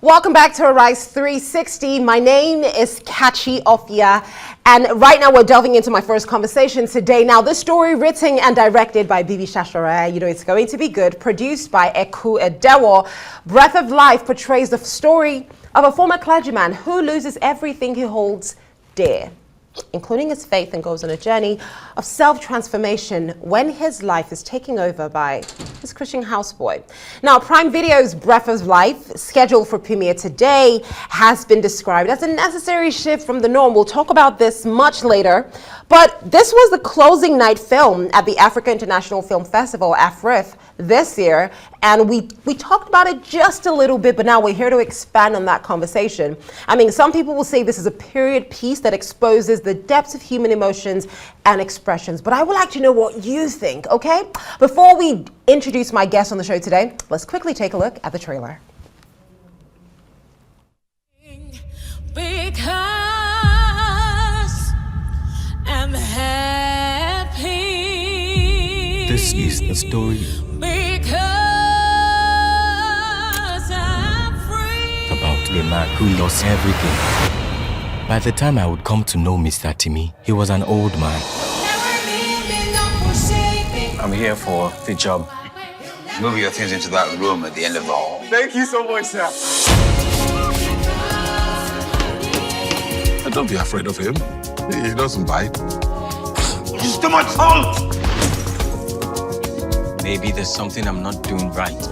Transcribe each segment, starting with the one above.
Welcome back to Arise 360. My name is Kachi Ofia, and right now we're delving into my first conversation today. Now, this story written and directed by Bibi Sasore, it's going to be good, produced by Edewor. Breath of Life portrays the story of a former clergyman who loses everything he holds dear, including his faith, and goes on a journey of self-transformation when his life is taken over by his Christian houseboy. Now, Prime Video's Breath of Life, scheduled for premiere today, has been described as a necessary shift from the norm. We'll talk about this much later, but this was the closing night film at the Africa International Film Festival, AFRIF, this year, and we talked about it just a little bit, but now we're here to expand on that conversation. I mean, some people will say this is a period piece that exposes the depths of human emotions and expressions, but I would like to know what you think, okay? Before we introduce my guest on the show today, let's quickly take a look at the trailer. Because I'm happy. This is the story about a man who lost everything. By the time I would come to know Mr. Timmy, he was an old man. I'm here for the job. Move your things into that room at the end of the hall. Thank you so much, sir. Don't be afraid of him. He doesn't bite. He's too much salt! Maybe there's something I'm not doing right.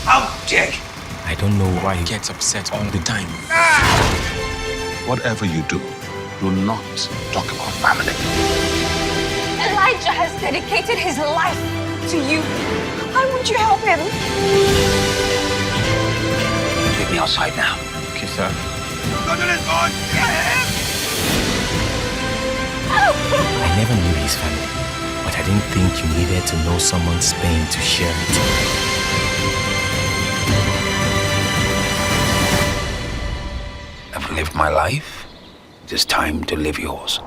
How dare you! I don't know why he gets upset all the time. Whatever you do not talk about family. Elijah has dedicated his life to you. Why won't you help him? Take me outside now. Okay, sir. Go to this boy! I never knew his family, but I didn't think you needed to know someone's pain to share it. I've lived my life. It is time to live yours.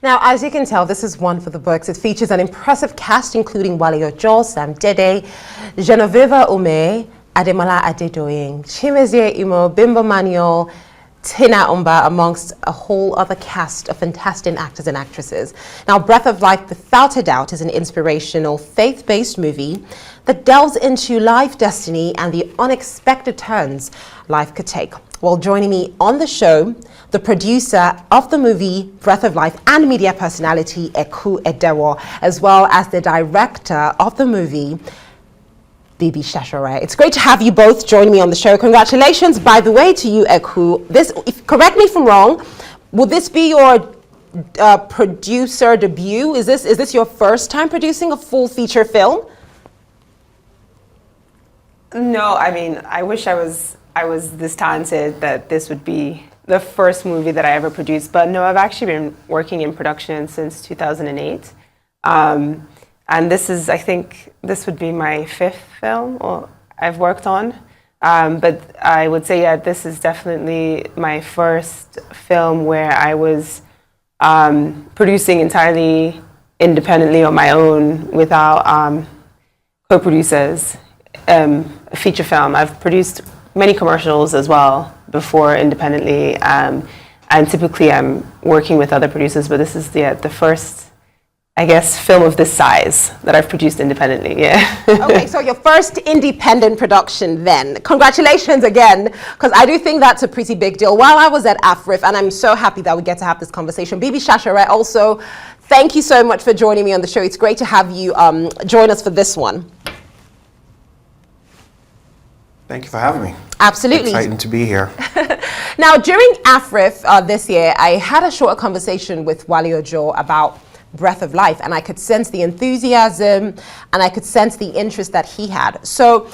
Now, as you can tell, this is one for the books. It features an impressive cast, including Wale Ojo, Sam Dede, Genevieve Ume, Ademola Adedoyin, Chimezie Imo, Bimbo Manuel, Tina Umba, amongst a whole other cast of fantastic actors and actresses. Now, Breath of Life, without a doubt, is an inspirational, faith-based movie that delves into life, destiny, and the unexpected turns life could take. Well, joining me on the show, the producer of the movie Breath of Life and media personality Edewor, as well as the director of the movie, Bibi Sasore. It's great to have you both join me on the show. Congratulations, by the way, to you, Eku. Correct me if I'm wrong, will this be your producer debut? Is this your first time producing a full feature film? No, I mean, I wish I was this talented that this would be the first movie that I ever produced. But no, I've actually been working in production since 2008. And this is, I think, this would be my fifth film I've worked on. But I would say, yeah, this is definitely my first film where I was producing entirely independently on my own without co-producers. A feature film. I've produced many commercials as well before independently, and typically I'm working with other producers, but this is the first, I guess, film of this size that I've produced independently, yeah. Okay, so your first independent production then. Congratulations again, because I do think that's a pretty big deal. While I was at AFRIF, and I'm so happy that we get to have this conversation, Bibi Sasore, also, thank you so much for joining me on the show. It's great to have you join us for this one. Thank you for having me. Absolutely. Exciting to be here. Now, during AFRIF this year, I had a short conversation with Wale Ojo about Breath of Life, and I could sense the enthusiasm and I could sense the interest that he had. So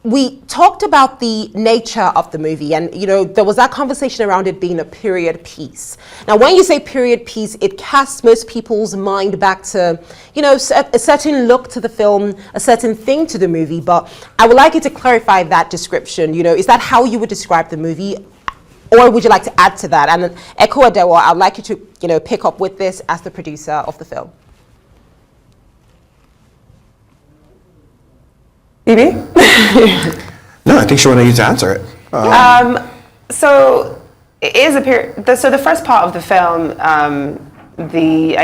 we talked about the nature of the movie, and there was that conversation around it being a period piece. Now, when you say period piece, it casts most people's mind back to, a certain look to the film, a certain thing to the movie. But I would like you to clarify that description. Is that how you would describe the movie? or would you like to add to that? And Edewor, I'd like you to, pick up with this as the producer of the film. Bibi? No, I think she wanted you to answer it. So it is a period. So the first part of the film, the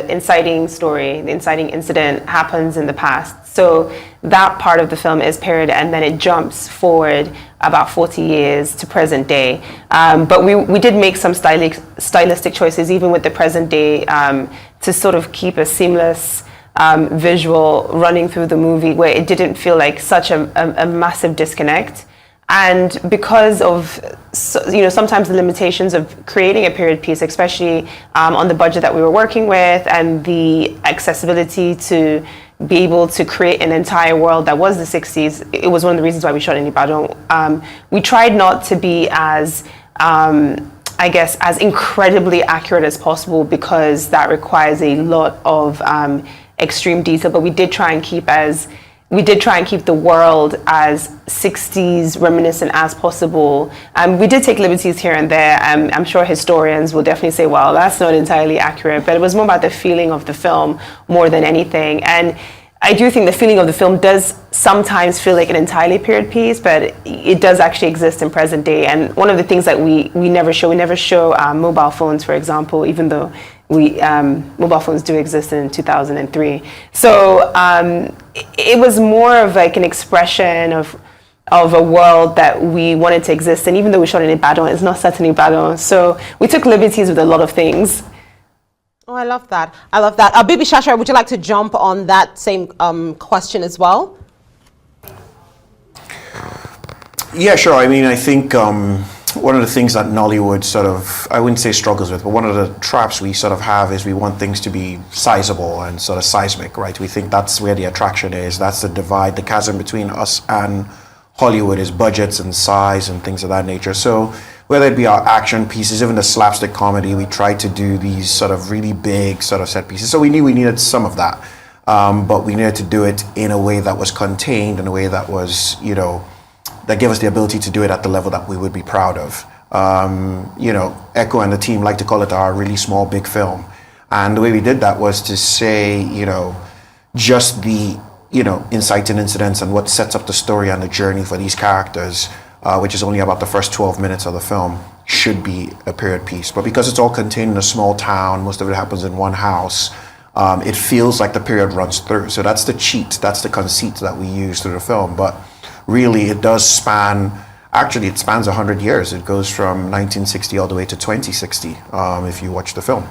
inciting story, the inciting incident happens in the past. So that part of the film is period, and then it jumps forward about 40 years to present day. But we did make some stylistic choices, even with the present day, to sort of keep a seamless visual running through the movie, where it didn't feel like such a massive disconnect. And because of, sometimes the limitations of creating a period piece, especially on the budget that we were working with and the accessibility to be able to create an entire world that was the 60s, it was one of the reasons why we shot in Ibadan. We tried not to be as, as incredibly accurate as possible, because that requires a lot of extreme detail, but we did try and keep the world as 60s reminiscent as possible. We did take liberties here and there. I'm sure historians will definitely say, well, that's not entirely accurate, but it was more about the feeling of the film more than anything. And I do think the feeling of the film does sometimes feel like an entirely period piece, but it does actually exist in present day. And one of the things that we never show mobile phones, for example, even though mobile phones do exist in 2003. So it was more of like an expression of a world that we wanted to exist in, even though we shot in Ibadan. It's not set in Ibadan. So we took liberties with a lot of things. Oh, I love that. Bibi Sasore, would you like to jump on that same question as well? Yeah, sure. I mean, I think one of the things that Nollywood sort of, I wouldn't say struggles with, but one of the traps we sort of have is we want things to be sizable and sort of seismic, right? We think that's where the attraction is. That's the divide, the chasm between us and Hollywood is budgets and size and things of that nature. So whether it be our action pieces, even the slapstick comedy, we tried to do these sort of really big sort of set pieces. So we knew we needed some of that, but we needed to do it in a way that was contained, in a way that was, that gave us the ability to do it at the level that we would be proud of. Echo and the team like to call it our really small, big film. And the way we did that was to say, just the, inciting incidents and what sets up the story and the journey for these characters, which is only about the first 12 minutes of the film, should be a period piece. But because it's all contained in a small town, most of it happens in one house, it feels like the period runs through. So that's the cheat, that's the conceit that we use through the film. But really, it does span, actually it spans 100 years. It goes from 1960 all the way to 2060, if you watch the film.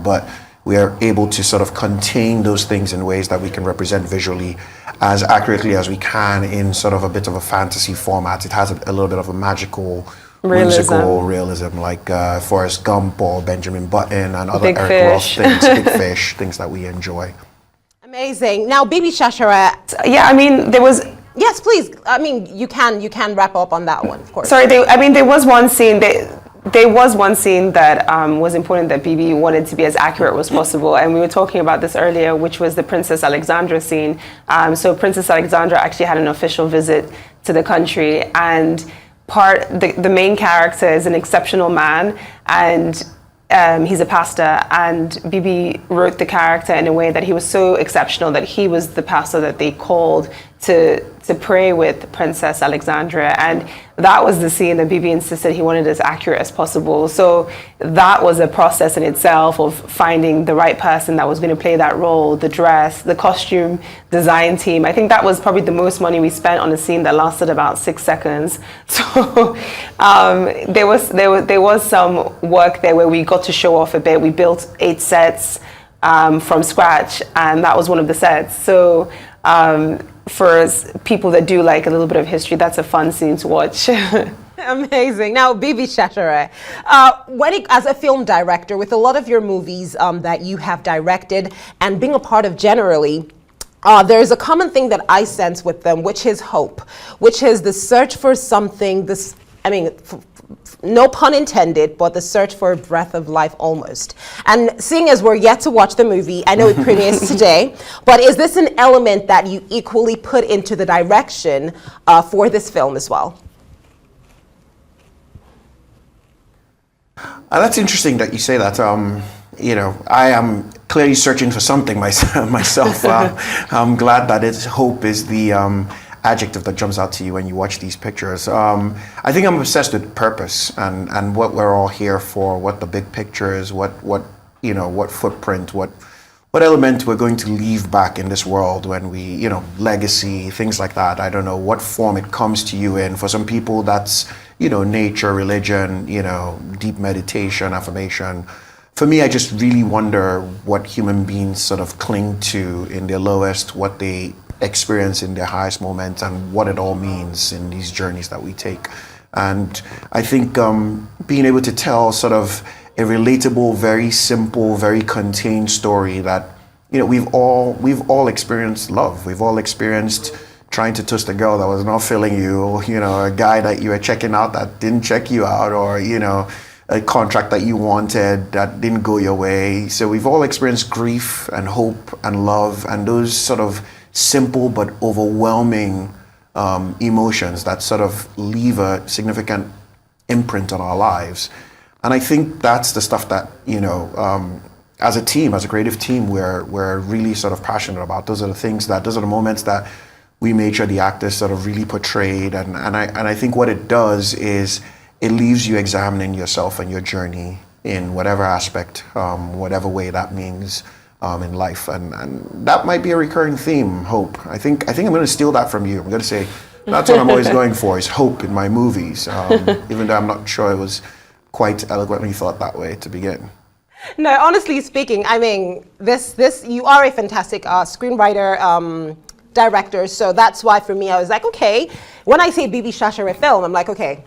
But we are able to sort of contain those things in ways that we can represent visually as accurately as we can in sort of a bit of a fantasy format. It has a little bit of a magical, whimsical realism, like Forrest Gump or Benjamin Button and other Eric Roth things, Big Fish, things that we enjoy. Amazing. Now, Bibi Sasore. Yeah, I mean, there was... Yes, please. I mean, you can wrap up on that one, of course. Sorry, there was one scene. There was one scene that was important that Bibi wanted to be as accurate as possible, and we were talking about this earlier, which was the Princess Alexandra scene. So Princess Alexandra actually had an official visit to the country, and the main character is an exceptional man, and he's a pastor, and Bibi wrote the character in a way that he was so exceptional that he was the pastor that they called to pray with Princess Alexandra. And that was the scene that Bibi insisted he wanted as accurate as possible. So that was a process in itself of finding the right person that was going to play that role, the dress, the costume design team. I think that was probably the most money we spent on a scene that lasted about 6 seconds. So there was some work there where we got to show off a bit. We built 8 sets from scratch, and that was one of the sets. So for people that do like a little bit of history, that's a fun scene to watch. Amazing. Now, Bibi Sasore, as a film director, with a lot of your movies that you have directed and being a part of generally, there's a common thing that I sense with them, which is hope, which is the search for something, no pun intended, but the search for a breath of life almost. And seeing as we're yet to watch the movie, I know it premieres today, but is this an element that you equally put into the direction for this film as well? That's interesting that you say that. I am clearly searching for something myself. I'm glad that hope is the adjective that jumps out to you when you watch these pictures. I think I'm obsessed with purpose and what we're all here for, what the big picture is, what footprint, what element we're going to leave back in this world when we, legacy, things like that. I don't know what form it comes to you in. For some people, that's, nature, religion, deep meditation, affirmation. For me, I just really wonder what human beings sort of cling to in their lowest, what they experience in their highest moments, and what it all means in these journeys that we take. And I think being able to tell sort of a relatable, very simple, very contained story that, we've all experienced love. We've all experienced trying to toast a girl that was not filling you, a guy that you were checking out that didn't check you out, or, a contract that you wanted that didn't go your way. So we've all experienced grief and hope and love and those sort of simple but overwhelming emotions that sort of leave a significant imprint on our lives. And I think that's the stuff that, as a team, as a creative team, we're really sort of passionate about. Those are the moments that we made sure the actors sort of really portrayed. And I think what it does is it leaves you examining yourself and your journey in whatever aspect, whatever way that means in life. And that might be a recurring theme, hope. I think I'm going to steal that from you. I'm going to say, that's what I'm always going for, is hope in my movies, even though I'm not sure it was quite eloquently thought that way to begin. No, honestly speaking, I mean, you are a fantastic screenwriter, director, so that's why for me I was like, okay, when I say Bibi Sasore film, I'm like, okay,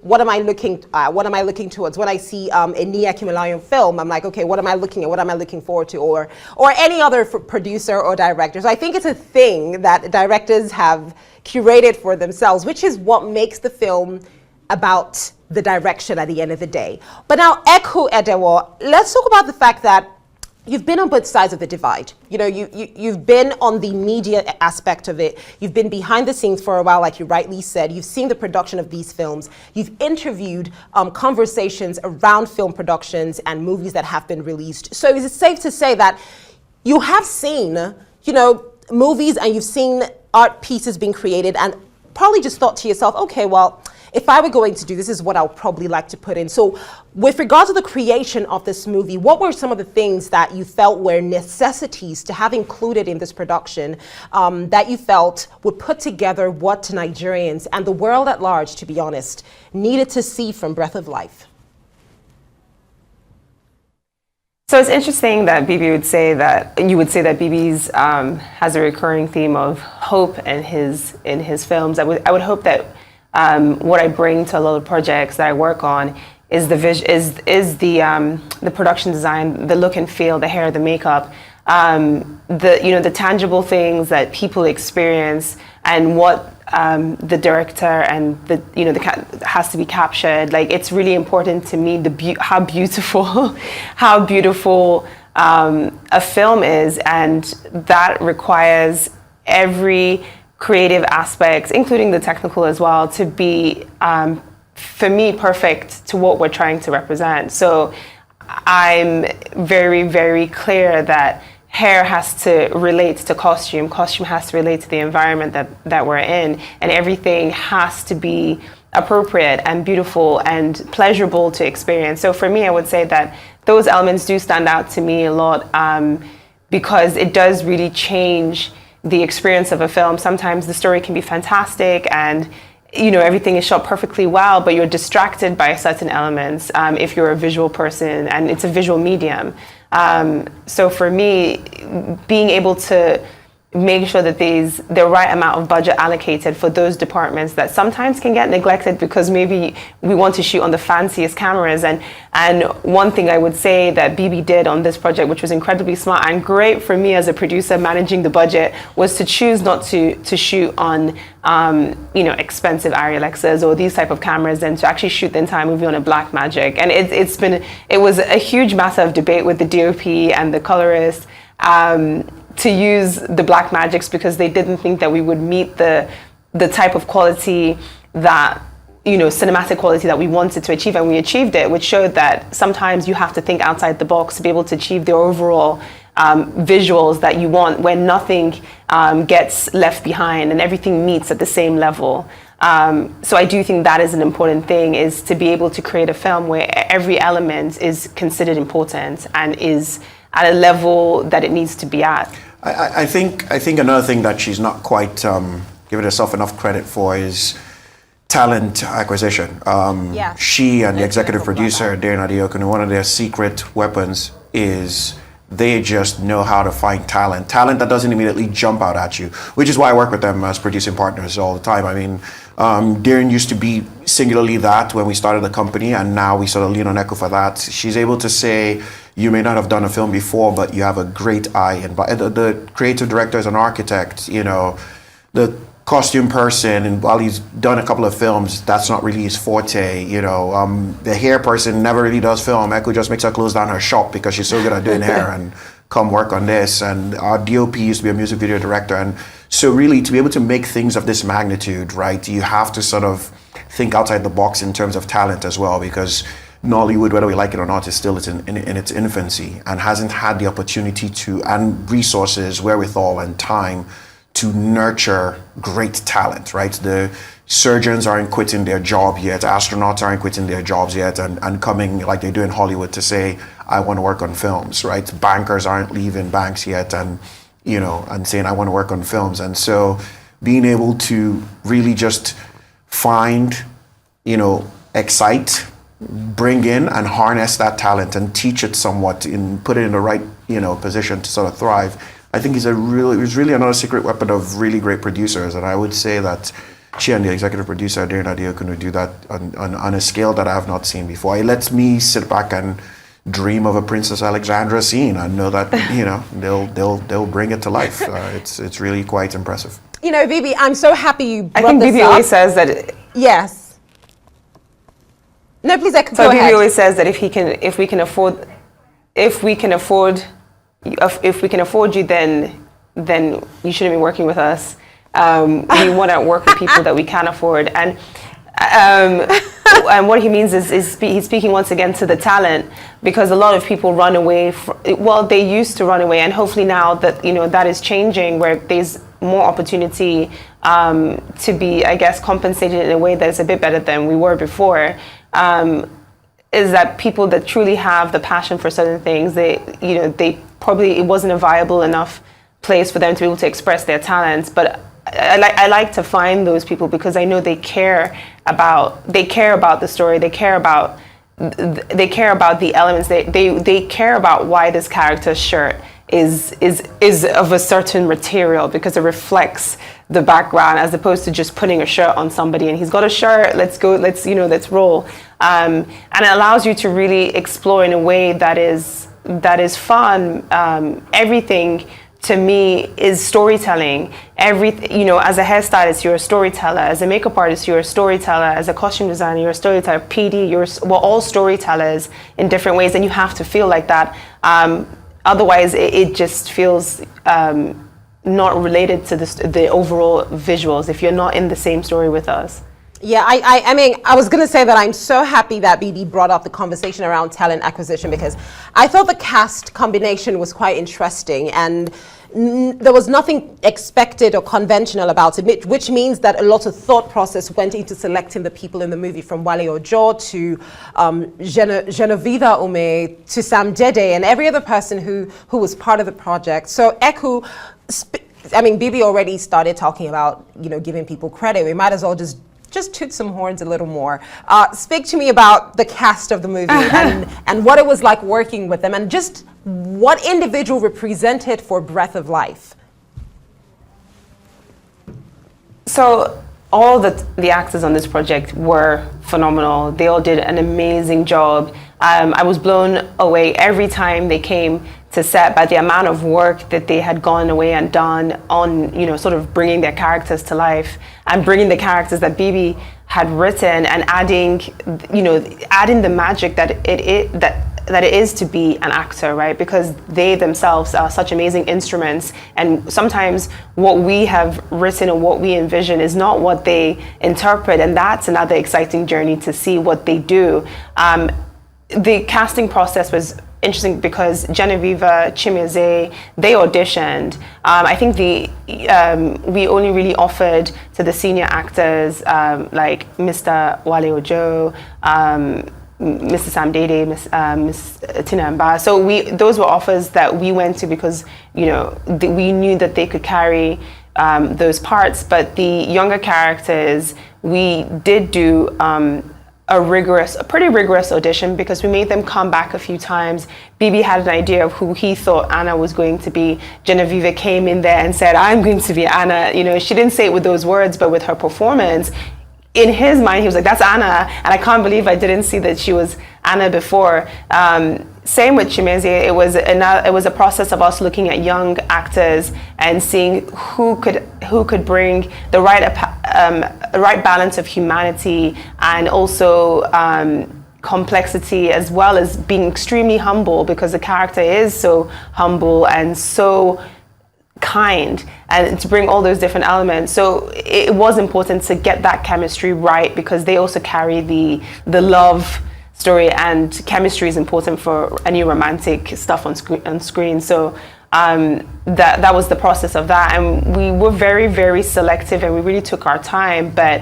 what am I looking towards? When I see a Nia Kimalayan film, I'm like, okay, what am I looking at? What am I looking forward to? Or any other producer or director. So I think it's a thing that directors have curated for themselves, which is what makes the film about the direction at the end of the day. But now, Edewor, let's talk about the fact that you've been on both sides of the divide. You've been on the media aspect of it. You've been behind the scenes for a while, like you rightly said. You've seen the production of these films. You've interviewed conversations around film productions and movies that have been released. So is it safe to say that you have seen, movies and you've seen art pieces being created and probably just thought to yourself, okay, well, if I were going to do this, is what I would probably like to put in. So with regard to the creation of this movie, what were some of the things that you felt were necessities to have included in this production that you felt would put together what Nigerians and the world at large, to be honest, needed to see from Breath of Life? So it's interesting that Bibi would say that Bibi's has a recurring theme of hope in his films. I would hope that what I bring to a lot of projects that I work on is the production design, the look and feel, the hair, the makeup, the tangible things that people experience, and what the director and has to be captured. Like, it's really important to me how beautiful a film is, and that requires every creative aspects, including the technical as well, to be, for me, perfect to what we're trying to represent. So I'm very, very clear that hair has to relate to costume has to relate to the environment that we're in, and everything has to be appropriate and beautiful and pleasurable to experience. So for me, I would say that those elements do stand out to me a lot, because it does really change the experience of a film. Sometimes the story can be fantastic and everything is shot perfectly well, but you're distracted by certain elements if you're a visual person and it's a visual medium. So for me, being able to make sure that there's the right amount of budget allocated for those departments that sometimes can get neglected because maybe we want to shoot on the fanciest cameras. And one thing I would say that Bibi did on this project, which was incredibly smart and great for me as a producer managing the budget, was to choose not to shoot on expensive Arri Alexas or these type of cameras, and to actually shoot the entire movie on a black magic. And it was a huge matter of debate with the DOP and the colorist to use the black magics, because they didn't think that we would meet the type of quality that cinematic quality that we wanted to achieve, and we achieved it, which showed that sometimes you have to think outside the box to be able to achieve the overall visuals that you want, where nothing gets left behind and everything meets at the same level. So I do think that is an important thing, is to be able to create a film where every element is considered important and is at a level that it needs to be at. I think another thing that she's not quite giving herself enough credit for is talent acquisition. Yes. She and the executive producer, Darren Adeokunu, one of their secret weapons is they just know how to find talent that doesn't immediately jump out at you, which is why I work with them as producing partners all the time. I mean, Darren used to be singularly that when we started the company, and now we sort of lean on Echo for that. She's able to say, you may not have done a film before, but you have a great eye. And the creative director is an architect, the costume person, and while he's done a couple of films, that's not really his forte. The hair person never really does film. Echo just makes her close down her shop because she's so good at doing hair and come work on this. And our DOP used to be a music video director. And so really to be able to make things of this magnitude, right, you have to sort of think outside the box in terms of talent as well, because Nollywood, whether we like it or not, is still in its infancy and hasn't had the opportunity to, and resources, wherewithal and time to nurture great talent, right? The surgeons aren't quitting their job yet, astronauts aren't quitting their jobs yet and coming like they do in Hollywood to say, I want to work on films, right? Bankers aren't leaving banks yet and saying, I want to work on films. And so being able to really just find, excite, bring in and harness that talent and teach it somewhat, put it in the right, position to sort of thrive, I think is really another secret weapon of really great producers. And I would say that she and the executive producer, Darren Adeokunu, do that on a scale that I have not seen before. It lets me sit back and dream of a Princess Alexandra scene and know that, they'll bring it to life. It's really quite impressive. Bibi, I'm so happy you brought I think this Bibi up. always says that. Yes. No, please, go So Bibi ahead. always says that if we can afford you, then you shouldn't be working with us. We want to work with people that we can afford. And what he means is he's speaking once again to the talent, because a lot of people run away. They used to run away, and hopefully now that that is changing, where there's more opportunity to be, I guess, compensated in a way that's a bit better than we were before. Is that people that truly have the passion for certain things, they probably, it wasn't a viable enough place for them to be able to express their talents. But I like to find those people, because I know they care about the story, they care about the elements, they care about why this character's shirt is of a certain material, because it reflects the background, as opposed to just putting a shirt on somebody and he's got a shirt, let's roll. And it allows you to really explore in a way that is fun. Everything to me is storytelling. As a hairstylist, you're a storyteller. As a makeup artist, you're a storyteller. As a costume designer, you're a storyteller. PD, we're all storytellers in different ways, and you have to feel like that. Otherwise, it just feels not related to the overall visuals if you're not in the same story with us. Yeah, I mean, I was going to say that I'm so happy that BD brought up the conversation around talent acquisition, because I thought the cast combination was quite interesting, and there was nothing expected or conventional about it, which means that a lot of thought process went into selecting the people in the movie, from Wale Ojo to Genevieve Ume to Sam Dede and every other person who was part of the project. So Eku, Bibi already started talking about, giving people credit. We might as well just toot some horns a little more. Speak to me about the cast of the movie and what it was like working with them, and just what individual represented for Breath of Life. So all the actors on this project were phenomenal. They all did an amazing job. I was blown away every time they came to set by the amount of work that they had gone away and done on, sort of bringing their characters to life and bringing the characters that Bibi had written, and adding the magic that that it is to be an actor, right? Because they themselves are such amazing instruments, and sometimes what we have written or what we envision is not what they interpret, and that's another exciting journey to see what they do. The casting process was interesting because Genevieve, Chimezie, they auditioned. I think we only really offered to the senior actors like Mr. Wale Ojo, Mr. Sam Dede, Miss Tina Mba. So those were offers that we went to because we knew that they could carry those parts. But the younger characters, we did do a pretty rigorous audition because we made them come back a few times. BB had an idea of who he thought Anna was going to be. Genevieve came in there and said, "I'm going to be Anna." She didn't say it with those words, but with her performance, in his mind, he was like, "That's Anna," and I can't believe I didn't see that she was Anna before. Same with Chimezie. It was a process of us looking at young actors and seeing who could bring the right balance of humanity and also complexity, as well as being extremely humble, because the character is so humble and so kind, and to bring all those different elements. So it was important to get that chemistry right, because they also carry the love story, and chemistry is important for any romantic stuff on screen. So that was the process of that, and we were very, very selective, and we really took our time. But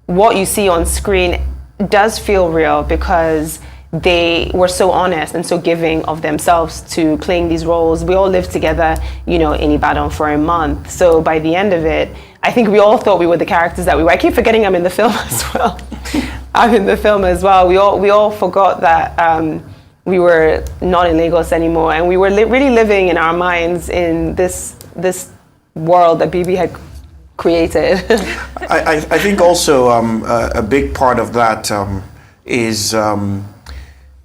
what you see on screen does feel real because they were so honest and so giving of themselves to playing these roles. We all lived together, in Ibadan for a month. So by the end of it, I think we all thought we were the characters that we were. I keep forgetting I'm in the film as well. I'm in the film as well. We all forgot that we were not in Lagos anymore, and we were really living in our minds in this world that BB had created. I think also a big part of that is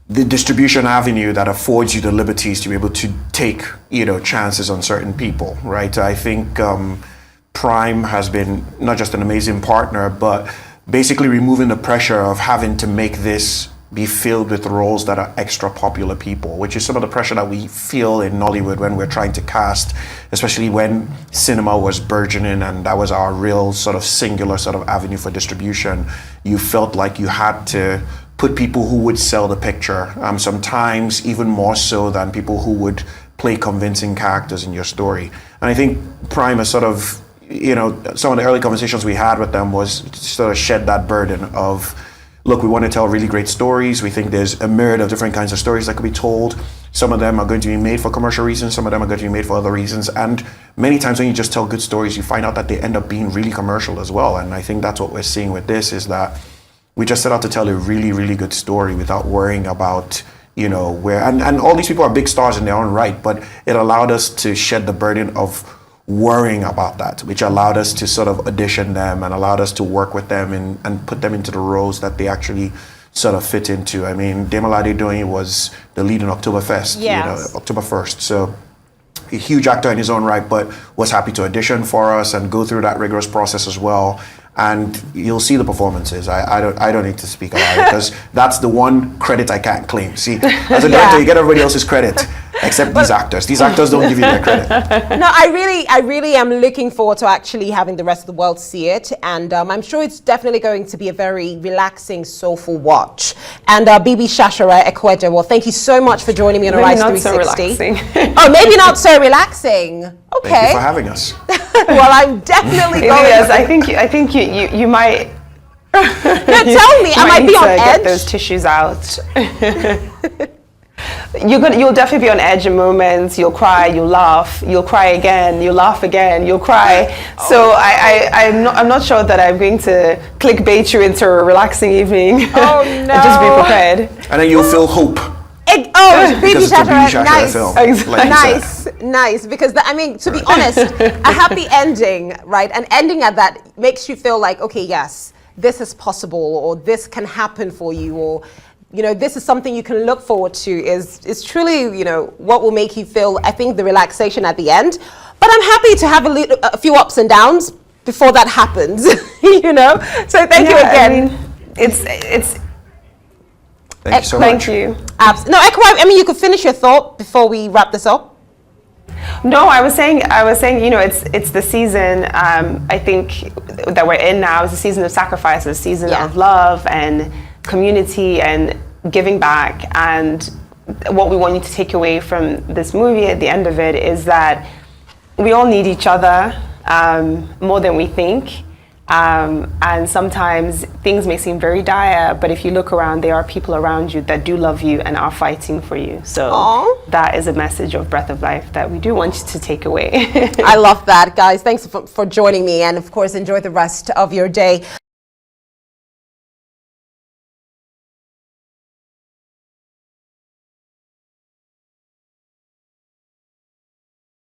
the distribution avenue that affords you the liberties to be able to take, chances on certain people, right? I think Prime has been not just an amazing partner, but basically removing the pressure of having to make this be filled with roles that are extra popular people, which is some of the pressure that we feel in Nollywood when we're trying to cast, especially when cinema was burgeoning and that was our real sort of singular sort of avenue for distribution. You felt like you had to put people who would sell the picture, sometimes even more so than people who would play convincing characters in your story. And I think Prime is sort of, some of the early conversations we had with them was to sort of shed that burden of, look, we want to tell really great stories. We think there's a myriad of different kinds of stories that could be told. Some of them are going to be made for commercial reasons. Some of them are going to be made for other reasons. And many times when you just tell good stories, you find out that they end up being really commercial as well. And I think that's what we're seeing with this, is that we just set out to tell a really, really good story without worrying about, where, and all these people are big stars in their own right, but it allowed us to shed the burden of worrying about that, which allowed us to sort of audition them and allowed us to work with them and put them into the roles that they actually sort of fit into. I mean, Demalade Doyin was the lead in Oktoberfest, October 1st. So a huge actor in his own right, but was happy to audition for us and go through that rigorous process as well. And you'll see the performances. I don't need to speak about it, because that's the one credit I can't claim. See, as a director, you get everybody else's credit except these actors. These actors don't give you their credit. No, I really am looking forward to actually having the rest of the world see it, and I'm sure it's definitely going to be a very relaxing, soulful watch. And BB Sasore Edewor, well, thank you so much for joining me on Arise 360. So relaxing. Oh, maybe not so relaxing. Okay. Thank you for having us. Well, I'm definitely going. Yes, I think you might. No, tell me, I might be on edge. Get those tissues out. You'll definitely be on edge in moments. You'll cry, you'll laugh, you'll cry again, you'll laugh again, you'll cry. So I'm not sure that I'm going to clickbait you into a relaxing evening. Oh no! Just be prepared. And then you'll feel hope. BB Sasore, nice, Exactly. nice. Because to be honest, a happy ending, right? An ending at that makes you feel like, okay, yes, this is possible, or this can happen for you, or this is something you can look forward to. Is truly, what will make you feel, I think, the relaxation at the end. But I'm happy to have a few ups and downs before that happens. So thank you again. I mean, Thank you so Thank much. you. No, Ekwa, I mean, you could finish your thought before we wrap this up. No, I was saying, you know, it's the season. I think that we're in now is a season of sacrifice, a season Yeah. of love and community and giving back. And what we want you to take away from this movie at the end of it is that we all need each other more than we think. And sometimes things may seem very dire, but if you look around, there are people around you that do love you and are fighting for you. So that is a message of Breath of Life that we do want you to take away. I love that, guys. Thanks for joining me, and of course, enjoy the rest of your day.